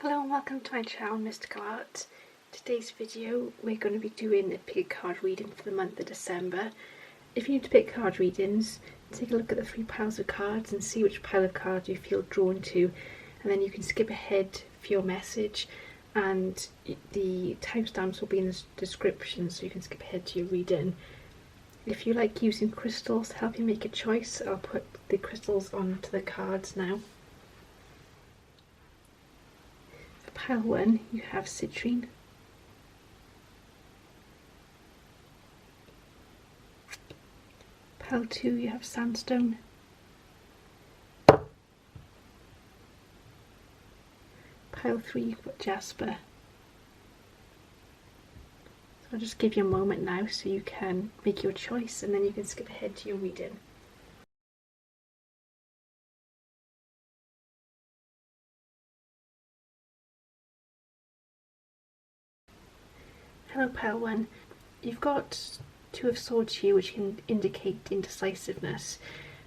Hello and welcome to my channel, Mystical Art. Today's video we're going to be doing a pick card reading for the month of December. If you need to pick card readings, take a look at the 3 piles of cards and see which pile of cards you feel drawn to, and then you can skip ahead for your message, and the timestamps will be in the description so you can skip ahead to your reading. If you like using crystals to help you make a choice, I'll put the crystals onto the cards now. Pile 1, you have citrine. Pile 2, you have sandstone. Pile 3, you've got jasper. So I'll just give you a moment now so you can make your choice, and then you can skip ahead to your reading. Hello pile 1, you've got 2 of swords here which can indicate indecisiveness,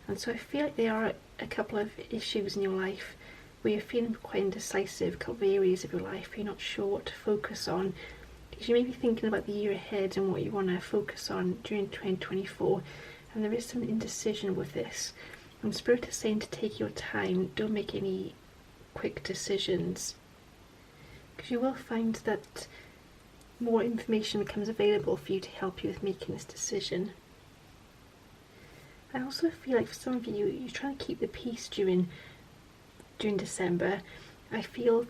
and so I feel like there are a couple of issues in your life where you're feeling quite indecisive, a couple of areas of your life you're not sure what to focus on, because you may be thinking about the year ahead and what you want to focus on during 2024, and there is some indecision with this. And Spirit is saying to take your time, don't make any quick decisions, because you will find that more information becomes available for you to help you with making this decision. I also feel like for some of you, you're trying to keep the peace during December. I feel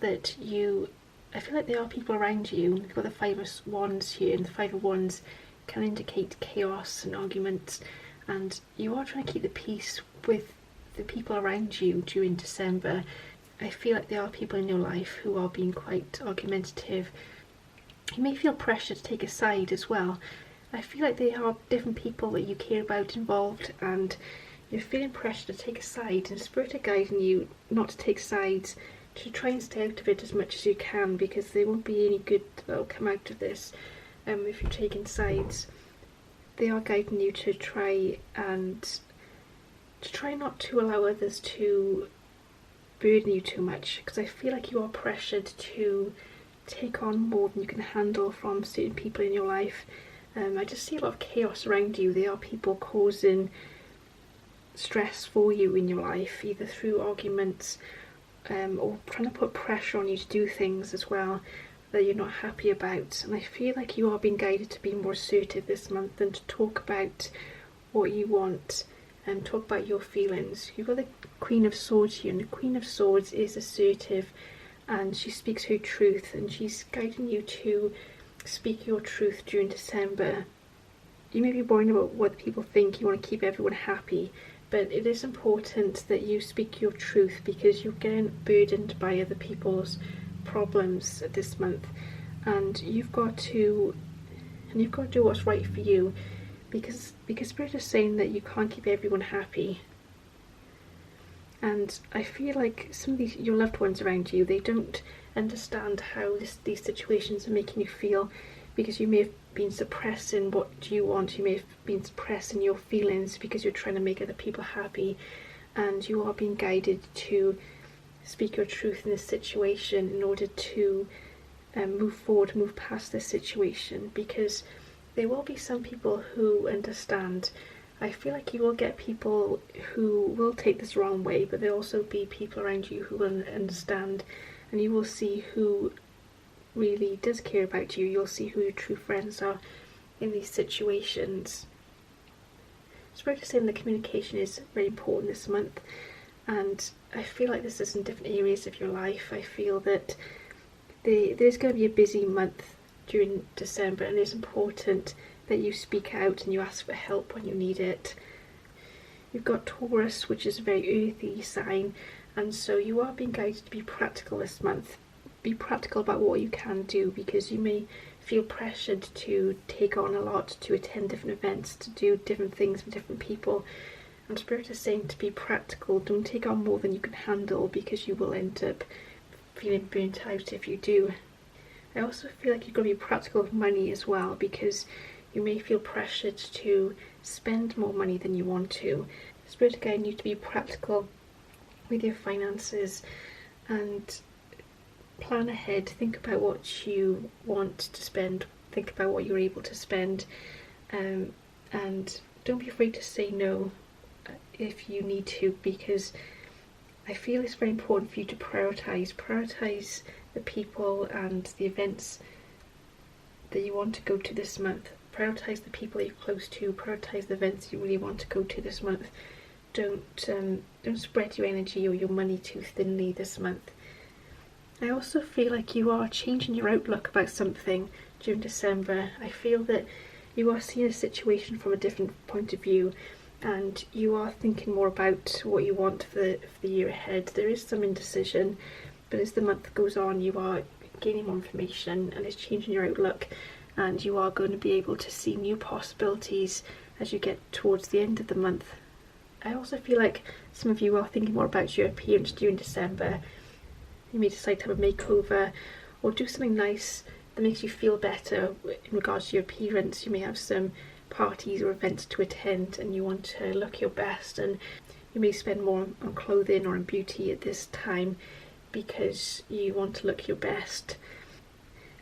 like there are people around you. You've got the 5 of Wands here, and the 5 of Wands can indicate chaos and arguments, and you are trying to keep the peace with the people around you during December. I feel like there are people in your life who are being quite argumentative. You may feel pressure to take a side as well. I feel like there are different people that you care about involved, and you're feeling pressure to take a side, and Spirit are guiding you not to take sides, to try and stay out of it as much as you can, because there won't be any good that will come out of this if you're taking sides. They are guiding you to try not to allow others to burden you too much, because I feel like you are pressured to take on more than you can handle from certain people in your life. I just see a lot of chaos around you. There are people causing stress for you in your life, either through arguments or trying to put pressure on you to do things as well that you're not happy about. And I feel like you are being guided to be more assertive this month and to talk about what you want and talk about your feelings. You've got the Queen of Swords here, and the Queen of Swords is assertive, and she speaks her truth, and she's guiding you to speak your truth during December. You may be worrying about what people think, you want to keep everyone happy, but it is important that you speak your truth, because you're getting burdened by other people's problems this month, and you've got to do what's right for you, because Spirit is saying that you can't keep everyone happy. And I feel like some of your loved ones around you, they don't understand how these situations are making you feel, because you may have been suppressing what you want, you may have been suppressing your feelings because you're trying to make other people happy, and you are being guided to speak your truth in this situation in order to move forward, move past this situation, because there will be some people who understand. I feel like you will get people who will take this the wrong way, but there'll also be people around you who will understand, and you will see who really does care about you. You'll see who your true friends are in these situations. Spirit is saying that communication is very important this month, and I feel like this is in different areas of your life. I feel that there's going to be a busy month during December, and it's important that you speak out and you ask for help when you need it. You've got Taurus, which is a very earthy sign, and so you are being guided to be practical this month. Be practical about what you can do, because you may feel pressured to take on a lot, to attend different events, to do different things for different people. And Spirit is saying to be practical, don't take on more than you can handle, because you will end up feeling burnt out if you do. I also feel like you've got to be practical with money as well, because you may feel pressured to spend more money than you want to. Spirit is guiding you to be practical with your finances, and plan ahead, think about what you want to spend, think about what you're able to spend, and don't be afraid to say no if you need to, because I feel it's very important for you to prioritise the people and the events that you want to go to this month. Prioritise the people that you're close to, prioritise the events you really want to go to this month. Don't spread your energy or your money too thinly this month. I also feel like you are changing your outlook about something during December. I feel that you are seeing a situation from a different point of view, and you are thinking more about what you want for the year ahead. There is some indecision, but as the month goes on, you are gaining more information and it's changing your outlook, and you are going to be able to see new possibilities as you get towards the end of the month. I also feel like some of you are thinking more about your appearance during December. You may decide to have a makeover or do something nice that makes you feel better in regards to your appearance. You may have some parties or events to attend and you want to look your best, and you may spend more on clothing or on beauty at this time because you want to look your best.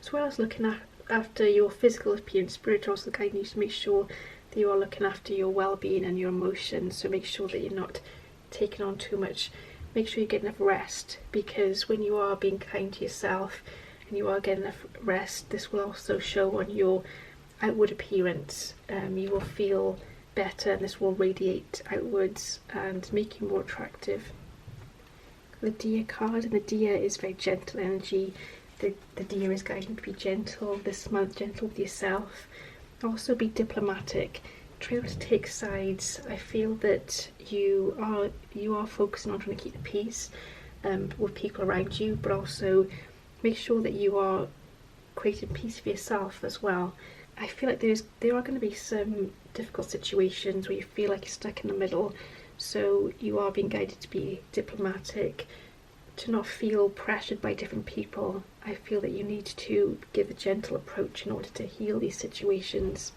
As well as looking after your physical appearance, Spirit also guiding you to make sure that you are looking after your well-being and your emotions. So make sure that you're not taking on too much. Make sure you get enough rest, because when you are being kind to yourself and you are getting enough rest, this will also show on your outward appearance. You will feel better and this will radiate outwards and make you more attractive. The Deer card, and the Deer is very gentle energy. The Deer is guiding you to be gentle this month, gentle with yourself. Also be diplomatic. Try not to take sides. I feel that you are focusing on trying to keep the peace with people around you, but also make sure that you are creating peace for yourself as well. I feel like there are going to be some difficult situations where you feel like you're stuck in the middle, so you are being guided to be diplomatic, to not feel pressured by different people. I feel that you need to give a gentle approach in order to heal these situations.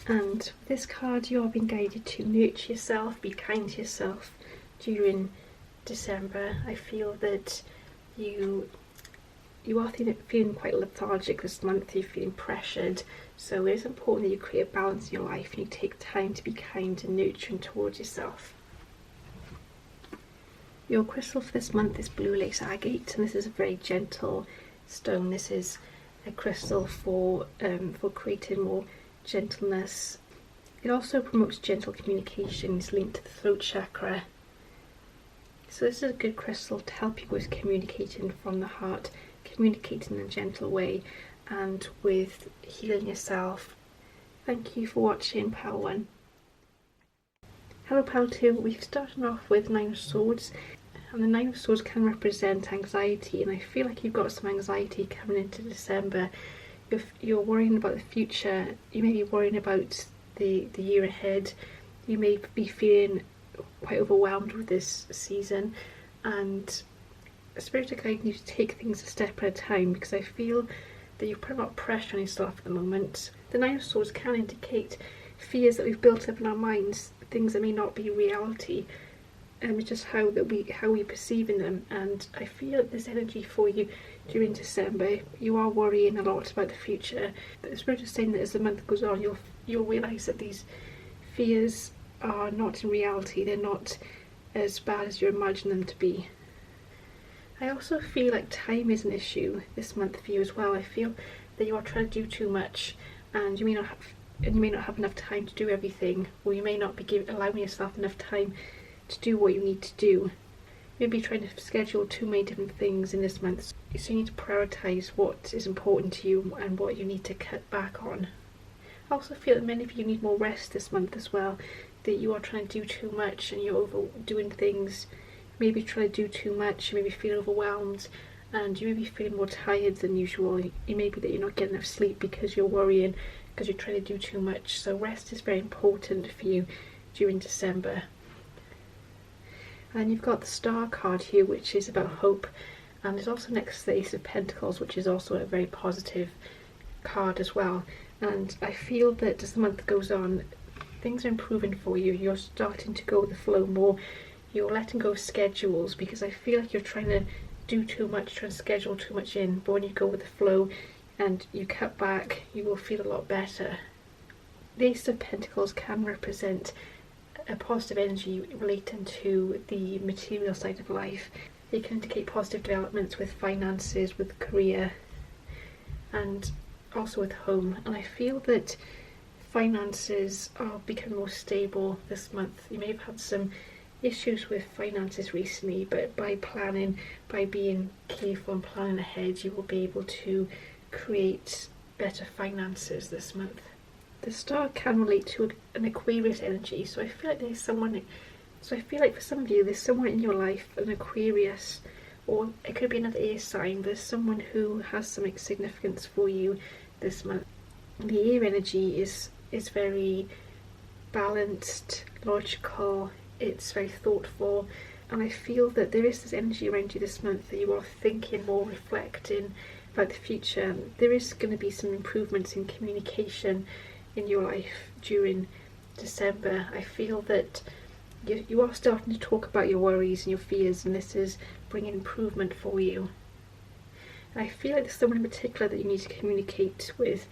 And with this card, you are being guided to nurture yourself, be kind to yourself during December. I feel that you are feeling quite lethargic this month, you're feeling pressured, so it is important that you create a balance in your life and you take time to be kind and nurturing towards yourself. Your crystal for this month is blue lace agate, and this is a very gentle stone. This is a crystal for creating more gentleness. It also promotes gentle communication. It's linked to the throat chakra. So this is a good crystal to help you with communicating from the heart, communicating in a gentle way, and with healing yourself. Thank you for watching Pile 1. Hello Pile 2, we've started off with Nine of Swords, and the Nine of Swords can represent anxiety, and I feel like you've got some anxiety coming into December. You're worrying about the future, you may be worrying about the year ahead, you may be feeling quite overwhelmed with this season, and Spirit are guiding you to take things a step at a time, because I feel that you're putting a lot of pressure on yourself at the moment. The Nine of Swords can indicate fears that we've built up in our minds, things that may not be reality, it's just how we're perceiving them. And I feel this energy for you during December. You are worrying a lot about the future, but the Spirit is saying that as the month goes on, you'll realise that these fears are not in reality. They're not as bad as you imagine them to be. I also feel like time is an issue this month for you as well. I feel that you are trying to do too much, and you may not have enough time to do everything, or you may not be allowing yourself enough time to do what you need to do. Maybe trying to schedule too many different things in this month, so you need to prioritise what is important to you and what you need to cut back on. I also feel that many of you need more rest this month as well, that you are trying to do too much and you're overdoing things. Maybe trying to do too much, you may be feeling overwhelmed, and you may be feeling more tired than usual. It may be that you're not getting enough sleep because you're worrying, because you're trying to do too much. So rest is very important for you during December. And you've got the Star card here, which is about hope, and it's also next to the Ace of Pentacles, which is also a very positive card as well. And I feel that as the month goes on, things are improving for you. You're starting to go with the flow more. you're letting go of schedules, because I feel like you're trying to do too much, trying to schedule too much in, but when you go with the flow and you cut back, you will feel a lot better. The Ace of Pentacles can represent a positive energy relating to the material side of life. It can indicate positive developments with finances, with career, and also with home. And I feel that finances are becoming more stable this month. You may have had some issues with finances recently, but by planning, by being careful and planning ahead, you will be able to create better finances this month. The star can relate to an Aquarius energy, so I feel like there's someone, so I feel like for some of you, there's someone in your life, an Aquarius, or it could be another air sign. There's someone who has some significance for you this month. The air energy is very balanced, logical, it's very thoughtful, and I feel that there is this energy around you this month that you are thinking more, reflecting about the future. There is going to be some improvements in communication in your life during December. I feel that you are starting to talk about your worries and your fears, and this is bringing improvement for you. And I feel like there's someone in particular that you need to communicate with.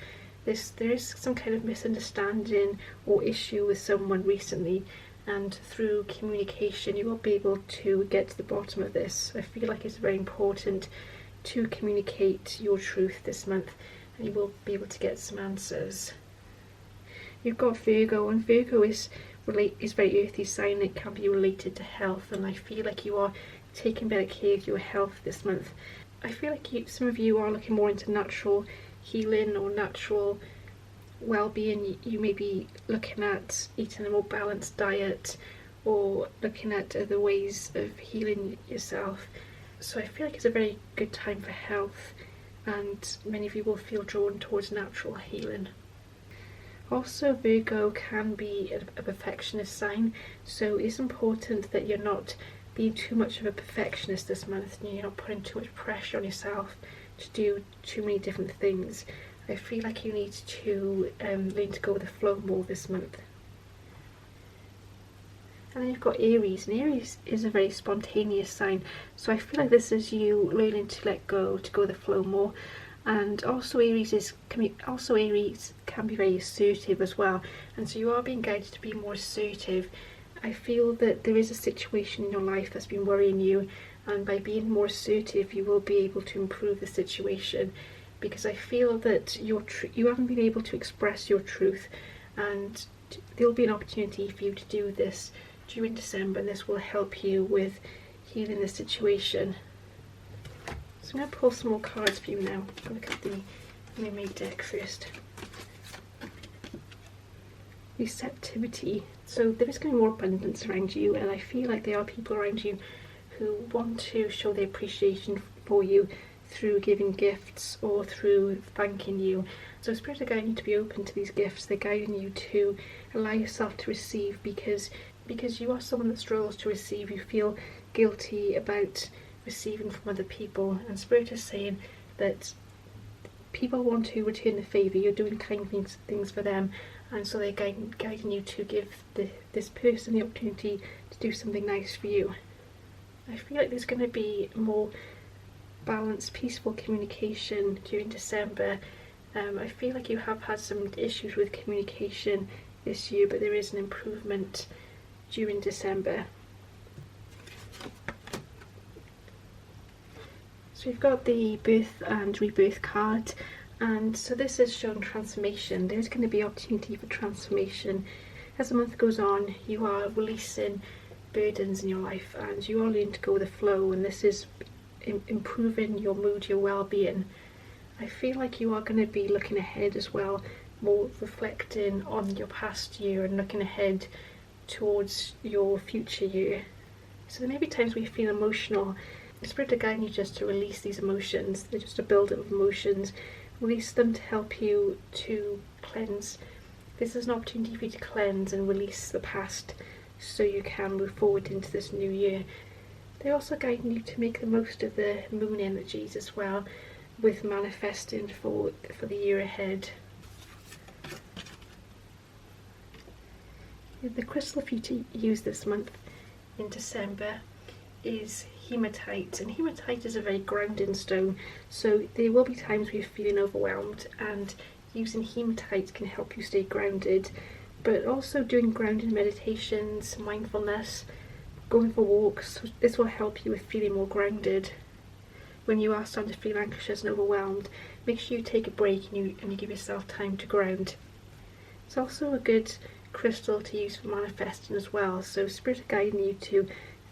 There is some kind of misunderstanding or issue with someone recently, and through communication you will be able to get to the bottom of this. I feel like it's very important to communicate your truth this month, and you will be able to get some answers. You've got Virgo, and Virgo is very earthy sign. It can be related to health, and I feel like you are taking better care of your health this month. I feel like some of you are looking more into natural healing or natural well-being. You may be looking at eating a more balanced diet or looking at other ways of healing yourself. So I feel like it's a very good time for health, and many of you will feel drawn towards natural healing. Also, Virgo can be a perfectionist sign, so it's important that you're not being too much of a perfectionist this month, and you're not putting too much pressure on yourself to do too many different things. I feel like you need to learn to go with the flow more this month. And then you've got Aries, and Aries is a very spontaneous sign, so I feel like this is you learning to let go, to go with the flow more. And also Aries can be very assertive as well, and so you are being guided to be more assertive. I feel that there is a situation in your life that's been worrying you, and by being more assertive you will be able to improve the situation, because I feel that you haven't been able to express your truth, and there'll be an opportunity for you to do this during December, and this will help you with healing the situation. So I'm going to pull some more cards for you now. I'll look at the mermaid deck first. Receptivity. So there is going to be more abundance around you, and I feel like there are people around you who want to show their appreciation for you through giving gifts or through thanking you. So Spirit are guiding you to be open to these gifts. They're guiding you to allow yourself to receive, because you are someone that struggles to receive. You feel guilty about receiving from other people, and Spirit is saying that people want to return the favour. You're doing kind things for them, and so they're guiding you to give this person the opportunity to do something nice for you. I feel like there's going to be more balanced, peaceful communication during December. I feel like you have had some issues with communication this year, but there is an improvement during December. So we've got the birth and rebirth card, and so this is showing transformation. There's going to be opportunity for transformation. As the month goes on, you are releasing burdens in your life, and you are learning to go with the flow, and this is improving your mood, your well-being. I feel like you are going to be looking ahead as well, more reflecting on your past year and looking ahead towards your future year. So there may be times where you feel emotional. The Spirit are guiding you just to release these emotions. They're just a build-up of emotions. Release them to help you to cleanse. This is an opportunity for you to cleanse and release the past so you can move forward into this new year. They're also guiding you to make the most of the moon energies as well, with manifesting for the year ahead. The crystal for you to use this month in December is hematite, and hematite is a very grounding stone, so there will be times where you're feeling overwhelmed, and using hematite can help you stay grounded. But also doing grounding meditations, mindfulness, going for walks, this will help you with feeling more grounded. When you are starting to feel anxious and overwhelmed, make sure you take a break and you give yourself time to ground. It's also a good crystal to use for manifesting as well, so Spirit is guiding you to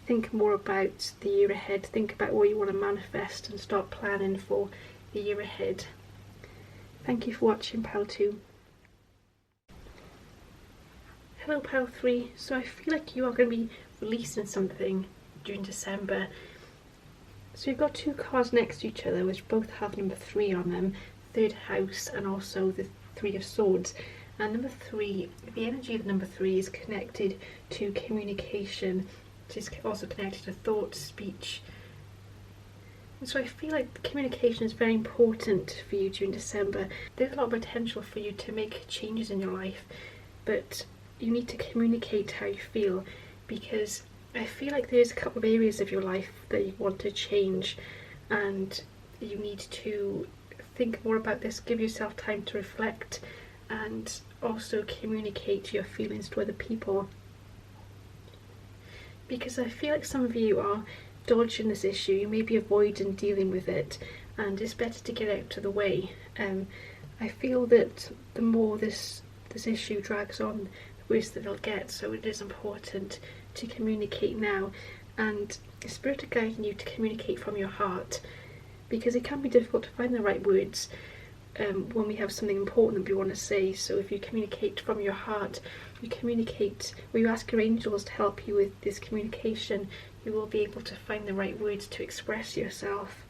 think more about the year ahead, think about what you want to manifest and start planning for the year ahead. Thank you for watching Pile 2. Hello Pile 3, so I feel like you are going to be releasing something during December. So you've got two cards next to each other which both have number 3 on them, third house and also the 3 of swords. And number 3, the energy of number 3 is connected to communication, which is also connected to thought, speech. And so I feel like communication is very important for you during December. There's a lot of potential for you to make changes in your life, but you need to communicate how you feel, because I feel like there's a couple of areas of your life that you want to change, and you need to think more about this, give yourself time to reflect, and also communicate your feelings to other people. Because I feel like some of you are dodging this issue, you may be avoiding dealing with it, and it's better to get out of the way. I feel that the more this issue drags on, the worse that it'll get, so it is important to communicate now, and Spirit is guiding you to communicate from your heart, because it can be difficult to find the right words when we have something important that we want to say. So if you communicate from your heart, you communicate, or you ask your angels to help you with this communication, you will be able to find the right words to express yourself.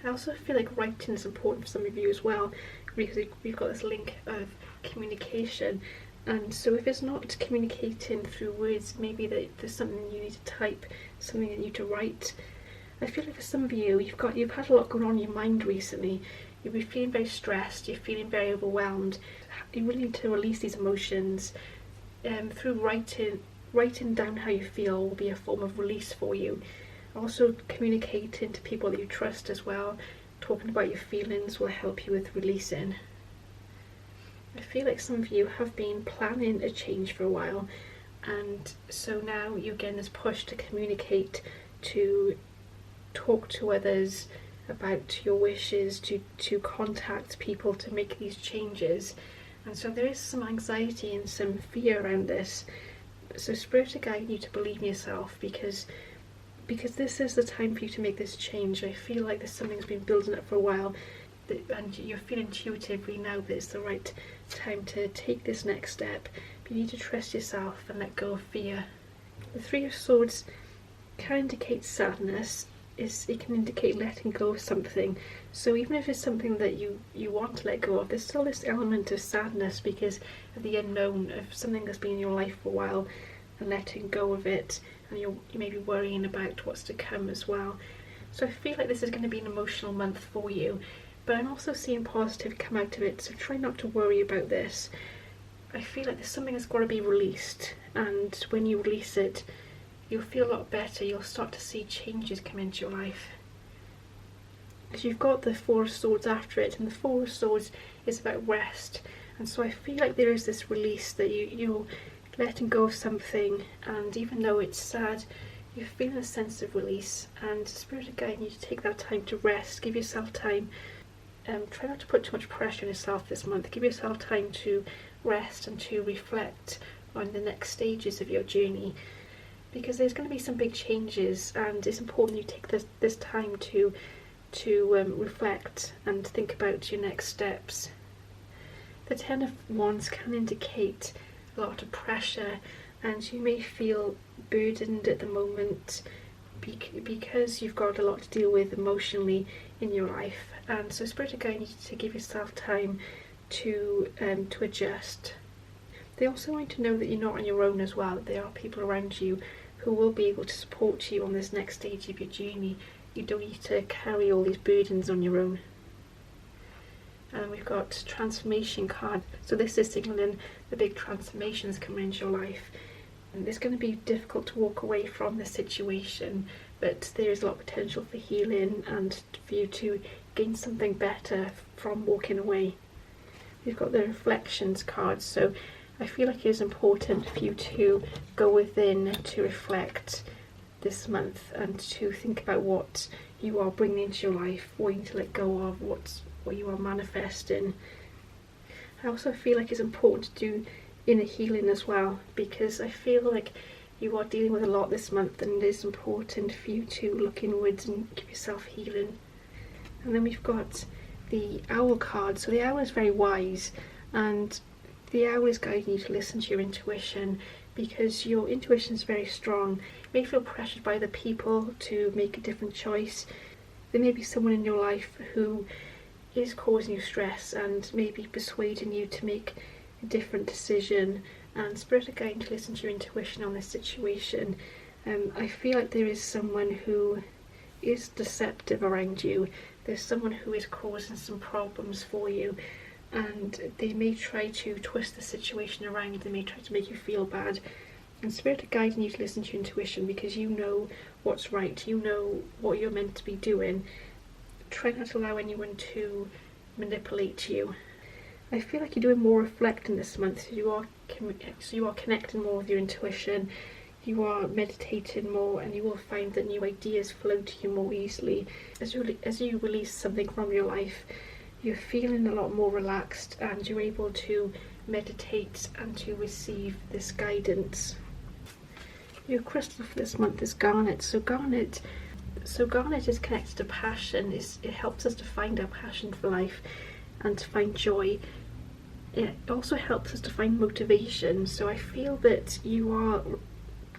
I also feel like writing is important for some of you as well, because we've got this link of communication. And so if it's not communicating through words, maybe there's something you need to type, something you need to write. I feel like for some of you, you've had a lot going on in your mind recently. You'll be feeling very stressed, you're feeling very overwhelmed. You really need to release these emotions. Through writing down how you feel will be a form of release for you. Also communicating to people that you trust as well, talking about your feelings will help you with releasing. I feel like some of you have been planning a change for a while, and so now you're getting this push to communicate, to talk to others about your wishes, to contact people to make these changes. And so there is some anxiety and some fear around this. So Spirit is guiding you to believe in yourself, because this is the time for you to make this change. I feel like there's something that's been building up for a while, and you feel intuitively now that it's the right time to take this next step. But you need to trust yourself and let go of fear. The 3 of Swords can indicate sadness. It can indicate letting go of something. So even if it's something that you want to let go of, there's still this element of sadness because of the unknown of something that's been in your life for a while, and letting go of it, and you may be worrying about what's to come as well. So I feel like this is going to be an emotional month for you, but I'm also seeing positive come out of it, so try not to worry about this. I feel like there's something that's got to be released, and when you release it, you'll feel a lot better. You'll start to see changes come into your life. Because you've got the 4 of Swords after it, and the 4 of Swords is about rest. And so I feel like there is this release, that you're letting go of something, and even though it's sad, you're feeling a sense of release. And Spirit is guiding you to take that time to rest, give yourself time. Try not to put too much pressure on yourself this month. Give yourself time to rest and to reflect on the next stages of your journey, because there's going to be some big changes, and it's important you take this time to reflect and think about your next steps. The 10 of Wands can indicate a lot of pressure, and you may feel burdened at the moment because you've got a lot to deal with emotionally in your life. And so Spirit is guiding you to give yourself time to adjust. They also want to know that you're not on your own as well, that there are people around you who will be able to support you on this next stage of your journey. You don't need to carry all these burdens on your own. And we've got transformation card, so this is signaling the big transformations coming into your life. And it's going to be difficult to walk away from the situation, but there is a lot of potential for healing and for you to gain something better from walking away. We've got the reflections cards, so I feel like it is important for you to go within to reflect this month and to think about what you are bringing into your life, what you need to let go of, what you are manifesting. I also feel like it's important to do inner healing as well, because I feel like you are dealing with a lot this month, and it is important for you to look inwards and give yourself healing. And then we've got the owl card. So the owl is very wise, and the owl is guiding you to listen to your intuition, because your intuition is very strong. You may feel pressured by the people to make a different choice. There may be someone in your life who is causing you stress and maybe persuading you to make a different decision, and Spirit are guiding you to listen to your intuition on this situation. I feel like there is someone who is deceptive around you. There's someone who is causing some problems for you, and they may try to twist the situation around. They may try to make you feel bad, and Spirit are guiding you to listen to your intuition, because you know what's right, you know what you're meant to be doing. Try not to allow anyone to manipulate you. I feel like you're doing more reflecting this month, so you are connecting more with your intuition, you are meditating more, and you will find that new ideas flow to you more easily. As you release something from your life, you're feeling a lot more relaxed, and you're able to meditate and to receive this guidance. Your crystal for this month is garnet. So garnet is connected to passion. It helps us to find our passion for life and to find joy. It also helps us to find motivation. So I feel that you are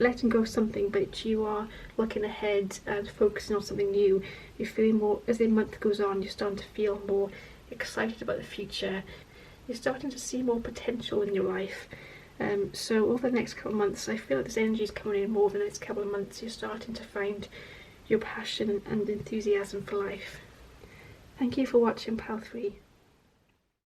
letting go of something, but you are looking ahead and focusing on something new. You're feeling more, as the month goes on, you're starting to feel more excited about the future. You're starting to see more potential in your life. So over the next couple of months, I feel like this energy is coming in more over the next couple of months. You're starting to find your passion and enthusiasm for life. Thank you for watching Pal 3.